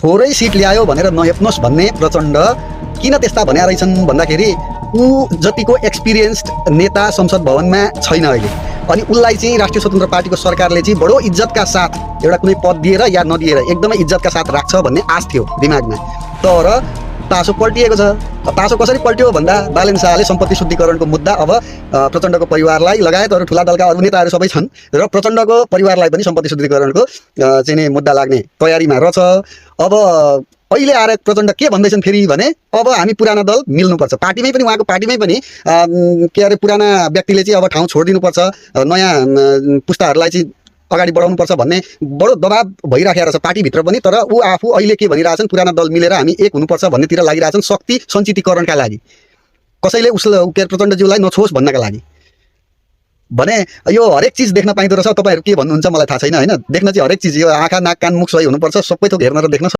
थोरै सिट ल्यायो भनेर नहेप्नुहोस् भन्ने प्रचण्ड किन त्यस्ता भन्या रहेछन् भन्दाखेरि ऊ जतिको एक्सपिरियन्स्ड नेता संसद भवनमा छैन अहिले। अनि उसलाई चाहिँ राष्ट्रिय स्वतन्त्र पार्टीको सरकारले चाहिँ बडो इज्जतका साथ एउटा कुनै पद दिएर या नदिएर एकदमै इज्जतका साथ राख्छ भन्ने आश थियो दिमागमा। तर तासो पल्टिएको छ। तासो कसरी पल्ट्यो भन्दा बालेन शाहले सम्पत्ति शुद्धिकरणको मुद्दा अब प्रचण्डको परिवारलाई लगायत अरू ठुला दलका अरू नेताहरू सबै छन् र प्रचण्डको परिवारलाई पनि सम्पत्ति शुद्धिकरणको चाहिँ नि मुद्दा लाग्ने तयारीमा रहेछ। अब अहिले आएर प्रचण्ड के भन्दैछन् फेरि भने अब हामी पुराना दल मिल्नुपर्छ, पार्टीमै पनि उहाँको पार्टीमै पनि के अरे पुराना व्यक्तिले चाहिँ अब ठाउँ छोडिदिनुपर्छ, नयाँ पुस्ताहरूलाई चाहिँ अगाडि बढाउनुपर्छ भन्ने बडो दबाब भइराखेको रहेछ पार्टीभित्र पनि। तर ऊ आफू अहिले के भनिरहेछन्, पुराना दल मिलेर हामी एक हुनुपर्छ भन्नेतिर लागिरहेछन्, शक्ति सञ्चितीकरणका लागि, कसैले उसलाई के प्रचण्डज्यूलाई नछोस् भन्नका लागि भने। यो हरेक चिज देख्न पाइँदो रहेछ। तपाईँहरू के भन्नुहुन्छ मलाई थाहा छैन होइन, देख्न चाहिँ हरेक चिज, यो आँखा नाक कान मुख सही हुनुपर्छ, सबै थोक हेर्न र देख्न